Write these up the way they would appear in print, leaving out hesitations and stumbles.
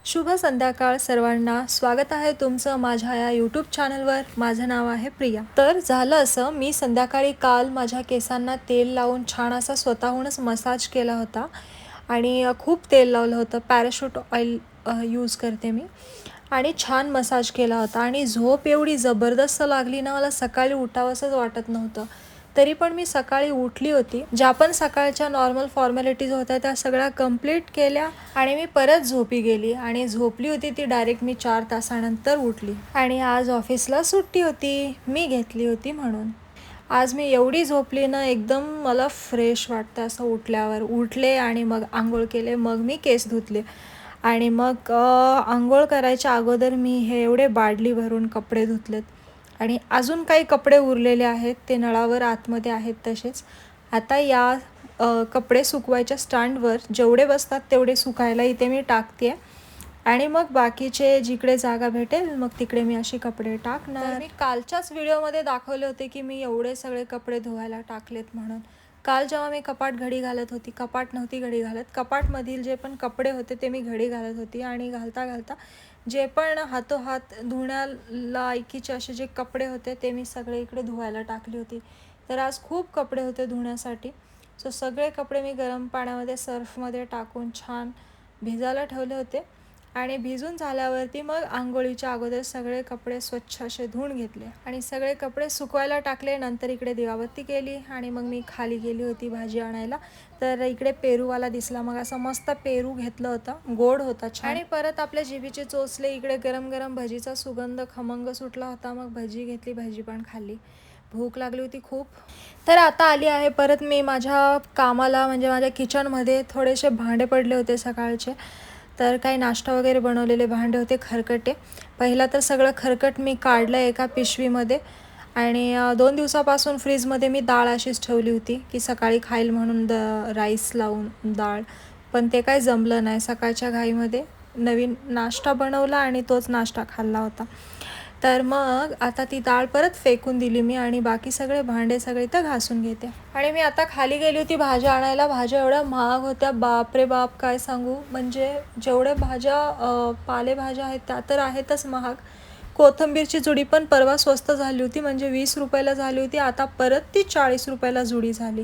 शुभ संध्याकाळ सर्वांना. स्वागत आहे तुमचं माझ्या या यूट्यूब चॅनलवर. माझं नाव आहे प्रिया. तर झालं असं, मी संध्याकाळी काल माझ्या केसांना तेल लावून छान असा स्वतःहूनच मसाज केला होता आणि खूप तेल लावलं होतं. पॅराशूट ऑइल यूज करते मी आणि छान मसाज केला होता आणि झोप एवढी जबरदस्त लागली ना, मला सकाळी उठावंसंच वाटत नव्हतं. तरी पण मी सकाळी उठली होती. ज्या पण सकाळच्या नॉर्मल फॉर्मॅलिटीज होत्या त्या सगळ्या कंप्लीट केल्या आणि मी परत झोपी गेली आणि झोपली होती ती डायरेक्ट मी 4 तासानंतर उठली. आणि आज ऑफिसला सुट्टी होती, मी घेतली होती म्हणून. आज मी एवढी झोपली ना, एकदम मला फ्रेश वाटतं असं उठल्यावर. उठले आणि मग आंघोळ केले, मग मी केस धुतले आणि मग आंघोळ करायच्या अगोदर मी हे एवढे बादली भरून कपडे धुतलेत आणि अजून काही कपडे उरलेले आहेत, ते नळावर आतमध्ये आहेत तसेच. आता या कपडे सुकवायच्या स्टँडवर जेवढे बसतात तेवढे सुकायला इथे मी टाकते आणि मग बाकीचे जिकडे जागा भेटेल मग तिकडे मी अशी कपडे टाकणार. मी कालच्याच व्हिडिओमध्ये दाखवले होते की मी एवढे सगळे कपडे धुवायला टाकलेत म्हणून. काल जेव्हा मी कपाट घडी घालत होती, कपाट नव्हती घडी घालत, कपाटमधील जे पण कपडे होते ते मी घडी घालत होती आणि घालता घालता जे पण हातोहात धुण्याला लायकीचे असे जे कपडे होते ते मी सगळे इकडे धुवायला टाकली होती. तर आज खूप कपडे होते धुण्यासाठी. सो सगळे कपडे मी गरम पाण्यामध्ये सर्फमध्ये टाकून छान भिजायला ठेवले होते आणि भिजून झाल्यावरती मग आंघोळीच्या अगोदर सगळे कपडे स्वच्छ असे धुवून घेतले आणि सगळे कपडे सुकवायला टाकले. नंतर इकडे दिवाबत्ती केली आणि मग मी खाली गेली होती भाजी आणायला. तर इकडे पेरूवाला दिसला, मग असं मस्त पेरू घेतलं होतं, गोड होता छान. आणि परत आपल्या जिभेचे चोचले. इकडे गरम गरम भजीचा सुगंध खमंग सुटला होता, मग भजी घेतली, भजी पण खाल्ली. भूक लागली होती खूप. तर आता आली आहे परत मी माझ्या कामाला, म्हणजे माझ्या किचनमध्ये थोडेसे भांडे पडले होते सकाळचे. तर काही नाश्ता वगैरे बनवलेले भांडे होते खरकटे. पहिला तर सगळं खरकट मी काढलं एका पिशवीमध्ये आणि 2 दिवसापासून फ्रीजमध्ये मी डाळ अशीच ठेवली होती की सकाळी खाईल म्हणून राईस लावून डाळ. पण ते काही जमलं नाही. सकाळच्या घाईमध्ये नवीन नाश्ता बनवला आणि तोच नाश्ता खाल्ला होता. तर मग आता ती डाळ परत फेकून दिली मी आणि बाकी सगळे भांडे सगळे तर घासून घेते. आणि मी आता खाली गेली होती भाज्या आणायला. भाज्या एवढ्या महाग होत्या, बाप रे बाप काय सांगू. म्हणजे जेवढ्या भाज्या पालेभाज्या आहेत त्या तर आहेतच महाग. कोथिंबीरची जुडी पण परवा स्वस्त झाली होती, म्हणजे 20 रुपयाला झाली होती, आता परत ती 40 रुपयाला जुडी झाली.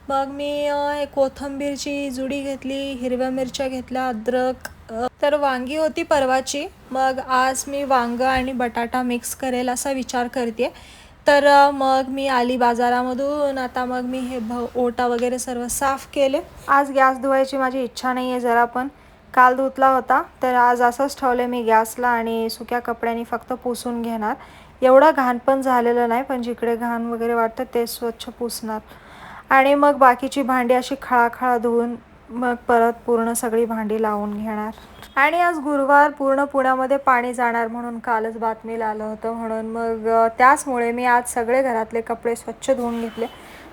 मग मी कोथिंबीरची जुडी घेतली, हिरव्या मिरच्या घेतल्या, अद्रक. तर वांगी होती परवाची, मग आज मी वांगं आणि बटाटा मिक्स करेल असा विचार करते. तर मग मी आली बाजारामधून. आता मग मी हे ओटा वगैरे सर्व साफ केले. आज गॅस धुवायची माझी इच्छा नाही आहे जरा पण. काल धुतला होता तर आज असंच ठेवलं मी गॅसला आणि सुक्या कपड्यांनी फक्त पुसून घेणार. एवढं घाण पण झालेलं नाही, पण जिकडे घाण वगैरे वाटतं ते स्वच्छ पुसणार आणि मग बाकीची भांडी अशी खळाखळा धुवून मग परत पूर्ण सगळी भांडी लावून घेणार. आणि आज गुरुवार, पूर्ण पुण्यामध्ये पाणी जाणार म्हणून कालच बातमीला आलं होतं, म्हणून मग त्याचमुळे मी आज सगळे घरातले कपडे स्वच्छ धुवून घेतले.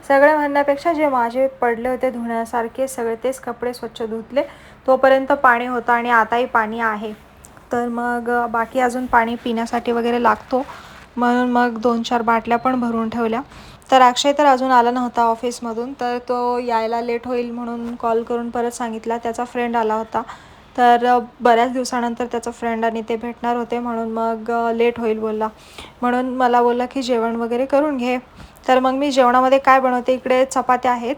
सगळे म्हणण्यापेक्षा जे माझे पडले होते धुण्यासारखे सगळे तेच कपडे स्वच्छ धुतले. तोपर्यंत पाणी होतं आणि आताही पाणी आहे. तर मग बाकी अजून पाणी पिण्यासाठी वगैरे लागतो म्हणून मग 2-4 बाटल्या पण भरून ठेवल्या. तर अक्षय तर अजून आला नव्हता ऑफिसमधून, तर तो यायला लेट होईल म्हणून कॉल करून परत सांगितला. त्याचा फ्रेंड आला होता, तर बऱ्याच दिवसानंतर त्याचा फ्रेंड आणि ते भेटणार होते म्हणून मग लेट होईल बोलला. म्हणून मला बोलला की जेवण वगैरे करून घे. तर मग मी जेवणामध्ये काय बनवते, इकडे चपात्या आहेत.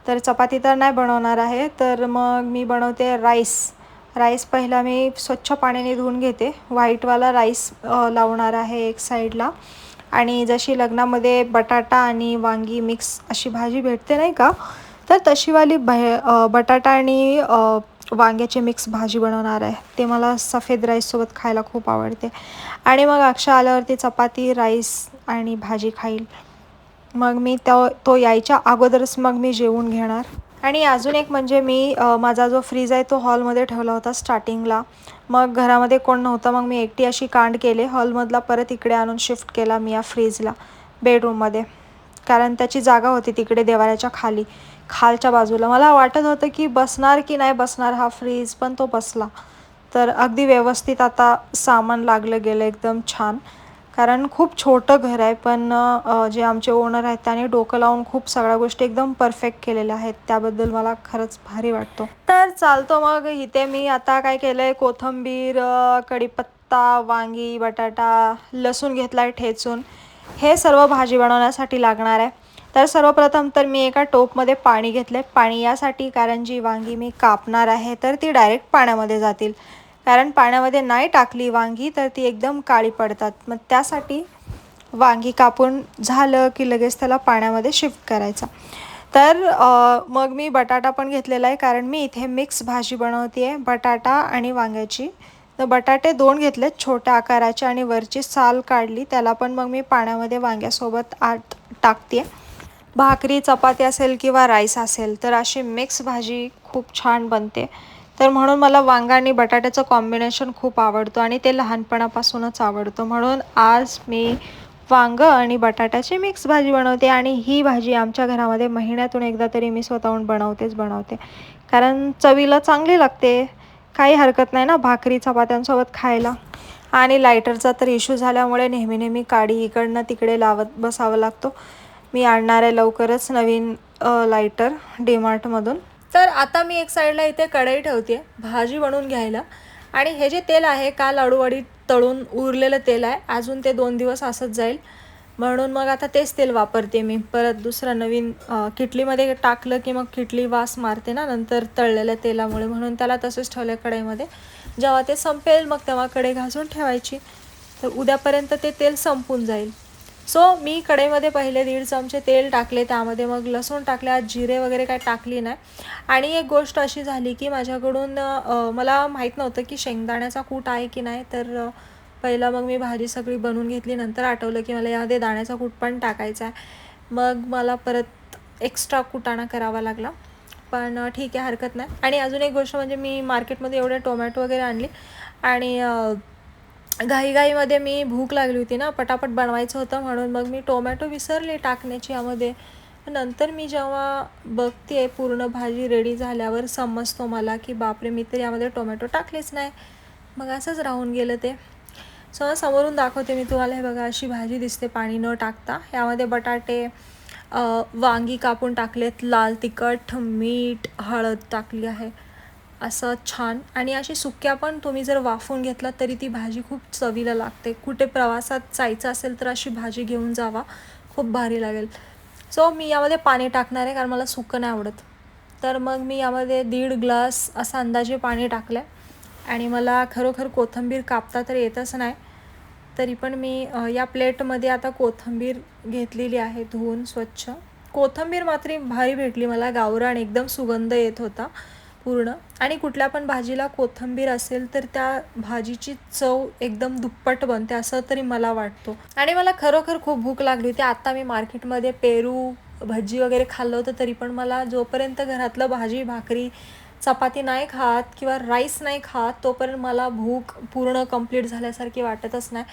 तर चपाती तर नाही बनवणार आहे, तर मग मी बनवते राईस पहिला मी स्वच्छ पाण्याने धुवून घेते. व्हाईटवाला राईस लावणार आहे एक साईडला. आणि जशी लग्नामध्ये बटाटा आणि वांगी मिक्स अशी भाजी भेटते नाही का, तर तशीवाली बटाटा आणि वांग्याची मिक्स भाजी बनवणार आहे. ते मला सफेद राईससोबत खायला खूप आवडते. आणि मग अक्षय आल्यावरती चपाती, राईस आणि भाजी खाईल. मग मी तो यायच्या अगोदरच मग मी जेवून घेणार. आणि अजून एक म्हणजे मी माझा जो फ्रीज आहे तो हॉलमध्ये ठेवला होता स्टार्टिंगला. मग घरामध्ये कोण नव्हतं, मग मी एकटी अशी कांड केले. हॉलमधला परत इकडे आणून शिफ्ट केला मी या फ्रीजला बेडरूममध्ये, कारण त्याची जागा होती तिकडे देवाऱ्याच्या खालच्या बाजूला. मला वाटत होतं की बसणार की नाही बसणार हा फ्रीज, पण तो बसला. तर अगदी व्यवस्थित आता सामान लागलं गेलं एकदम छान. कारण खूप छोटं घर आहे, पण जे आमचे ओनर आहेत त्याने डोकं लावून खूप सगळ्या गोष्टी एकदम परफेक्ट केलेल्या आहेत. त्याबद्दल मला खरंच भारी वाटतो. तर चालतो मग. इथे मी आता काय केलं आहे, कोथिंबीर, कढीपत्ता, वांगी, बटाटा, लसूण घेतला आहे ठेचून. हे सर्व भाजी बनवण्यासाठी लागणार आहे. तर सर्वप्रथम तर मी एका टोपमध्ये पाणी घेतलं आहे. पाणी यासाठी कारण जी वांगी मी कापणार आहे तर ती डायरेक्ट पाण्यामध्ये जातील. कारण पाण्यामध्ये नाही टाकली वांगी तर ती एकदम काळी पडतात. मग त्यासाठी वांगी कापून झालं की लगेच त्याला पाण्यामध्ये शिफ्ट करायचा. तर मग मी बटाटा पण घेतलेला आहे, कारण मी इथे मिक्स भाजी बनवते आहे, बटाटा आणि वांग्याची. तर बटाटे 2 घेतलेत छोट्या आकाराचे आणि वरची साल काढली. त्याला पण मग मी पाण्यामध्ये वांग्यासोबत आत टाकते. भाकरी, चपाती असेल किंवा राईस असेल तर अशी मिक्स भाजी खूप छान बनते. तर म्हणून मला वांगा आणि बटाट्याचं कॉम्बिनेशन खूप आवडतं आणि ते लहानपणापासूनच आवडतं. म्हणून आज मी वांगं आणि बटाट्याची मिक्स भाजी बनवते. आणि ही भाजी आमच्या घरामध्ये महिन्यातून एकदा तरी मी स्वतःहून बनवते, कारण चवीला चांगली लागते. काही हरकत नाही ना भाकरी चपात्यांसोबत खायला. आणि लायटरचा तर इश्यू झाल्यामुळे नेहमी काडी इकडनं तिकडे लावत बसावं लागतो. मी आणणार आहे लवकरच नवीन लायटर डीमार्टमधून. तर आता मी एक साईडला इथे कढई ठेवते भाजी बनवून घ्यायला. आणि हे जे तेल आहे काल अळूवडी तळून उरलेलं तेल आहे, अजून ते 2 दिवस असंच जाईल. म्हणून मग आता तेच तेल वापरते मी. परत दुसरं नवीन किटलीमध्ये टाकलं की मग किटली वास मारते ना नंतर तळलेल्या तेलामुळे, म्हणून त्याला तसंच ठेवलं कढईमध्ये. जेव्हा ते संपेल मग तेव्हा कढई घासून ठेवायची. तर उद्यापर्यंत ते तेल संपून जाईल. सो मी कढईमध्ये पहिले 1.5 चमचे तेल टाकले, त्यामध्ये मग लसूण टाकले, जिरे वगैरे काय टाकली नाही. आणि एक गोष्ट अशी झाली की माझ्याकडून मला माहीत नव्हतं की शेंगदाण्याचा कूट आहे की नाही. तर पहिला मग मी भाजी सगळी बनवून घेतली, नंतर आठवलं की मला यामध्ये दाण्याचा कूट पण टाकायचा आहे. मग मला परत एक्स्ट्रा कुटाणा करावा लागला, पण ठीक आहे हरकत नाही. आणि अजून एक गोष्ट म्हणजे मी मार्केटमध्ये एवढे टोमॅटो वगैरे आणली आणि घाईघाईमध्ये मी भूक लागली होती ना, पटापट बनवायचं होतं, म्हणून मग मी टोमॅटो विसरले टाकण्याची यामध्ये. नंतर मी जेव्हा बघते पूर्ण भाजी रेडी झाल्यावर समजतो मला की बापरे, मी तर यामध्ये टोमॅटो टाकलेच नाही. मग असंच राहून गेलं ते. सो समोरून दाखवते मी तुम्हाला. हे बघा अशी भाजी दिसते पाणी न टाकता. यामध्ये बटाटे, वांगी कापून टाकलेत, लाल तिखट, मीठ, हळद टाकली आहे, असं छान. आणि अशी सुक्या पण तुम्ही जर वाफवून घेतला तरी ती भाजी खूप चवीला लागते. कुठे प्रवासात जायचं असेल तर अशी भाजी घेऊन जावा, खूप भारी लागेल. सो मी यामध्ये पाणी टाकणार आहे कारण मला सुकं नाही आवडत. तर मग मी यामध्ये 1.5 ग्लास असा अंदाजे पाणी टाकलं आहे. आणि मला खरोखर कोथिंबीर कापता तर येतच नाही, तरी पण मी या प्लेटमध्ये आता कोथिंबीर घेतलेली आहे धुवून स्वच्छ. कोथिंबीर मात्र भारी भेटली मला, गावरान, एकदम सुगंध येत होता पूर्ण. आणि कुठल्या पण भाजीला कोथिंबीर असेल तर त्या भाजीची चव एकदम दुप्पट बनते असं तरी मला वाटतो. आणि मला खरोखर खूप भूक लागली होती. आता मी मार्केटमध्ये पेरू, भजी वगैरे खाल्लं होतं, तरी पण मला जोपर्यंत घरातलं भाजी भाकरी चपाती नाही खात किंवा राईस नाही खात तोपर्यंत मला भूक पूर्ण कंप्लीट झाल्यासारखी वाटतच नाही.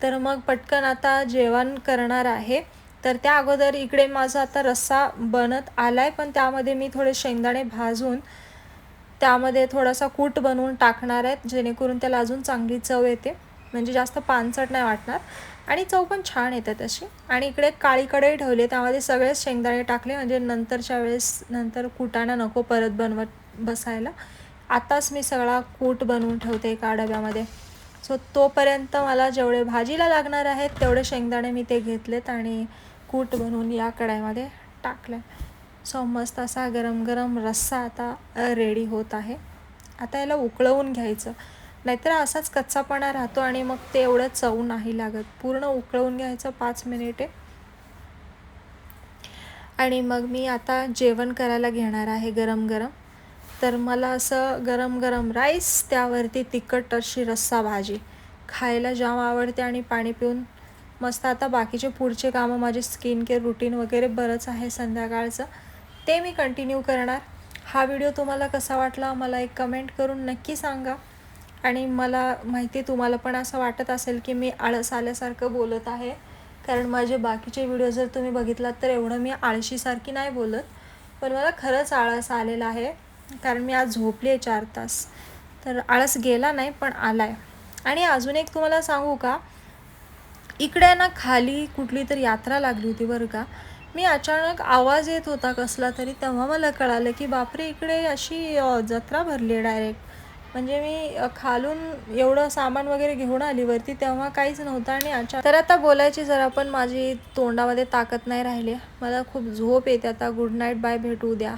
तर मग पटकन आता जेवण करणार आहे. तर त्या अगोदर इकडे माझा आता रस्सा बनत आला आहे, पण त्यामध्ये मी थोडे शेंगदाणे भाजून त्यामध्ये थोडासा कूट बनवून टाकणार आहेत, जेणेकरून त्याला अजून चांगली चव येते. म्हणजे जास्त पानसट नाही वाटणार आणि चव पण छान येते तशी. आणि इकडे काळी कढई ठेवली, त्यामध्ये सगळेच शेंगदाणे टाकले, म्हणजे नंतरच्या वेळेस नंतर कुटाणा नको परत बनवत बसायला. आताच मी सगळा कूट बनवून ठेवते एका डब्यामध्ये. सो तोपर्यंत मला जेवढे भाजीला लागणार आहेत तेवढे शेंगदाणे मी ते घेतलेत आणि कूट बनवून या कढईमध्ये टाकलं. सो मस्त असा गरम गरम रस्सा आता रेडी होत आहे. आता याला उकळवून घ्यायचं, नाहीतर असाच कच्चापणा राहतो आणि मग ते एवढं चव नाही लागत. पूर्ण उकळवून घ्यायचं 5 मिनिटे. आणि मग मी आता जेवण करायला घेणार आहे गरम गरम. तर मला असं गरम गरम राईस, त्यावरती तिखट अशी रस्सा भाजी खायला जाम आवडते. आणि पाणी पिऊन मस्त आता बाकीचे पुढचे कामं, माझे स्किन केअर रुटीन वगैरे बरंच आहे संध्याकाळचं, ते मी कंटिन्यू करणार. हा व्हिडिओ तुम्हाला कसा वाटला मला एक कमेंट करून नक्की सांगा. आणि मला माहिती तुम्हाला पण असं वाटत असेल की मी आळस आल्यासारखं बोलत आहे, कारण माझे बाकीचे व्हिडिओ जर तुम्ही बघितलात तर एवढं मी आळशीसारखी नाही बोलत. पण मला खरंच आळस आलेला आहे, कारण मी आज झोपली आहे 4 तास. तर आळस गेला नाही पण आला आहे. आणि अजून एक तुम्हाला सांगू का, इकडे ना खाली कुठली तरी यात्रा लागली होती बरं का. मी अचानक आवाज येत होता कसला तरी, तेव्हा मला कळालं की बापरे, इकडे अशी जत्रा भरली आहे डायरेक्ट. म्हणजे मी खालून एवढं सामान वगैरे घेऊन आली वरती, तेव्हा काहीच नव्हतं आणि तर आता बोलायची जरा पण माझी तोंडामध्ये ताकद नाही राहिली. मला खूप झोप येते आता. गुड नाईट, बाय, भेटू उद्या.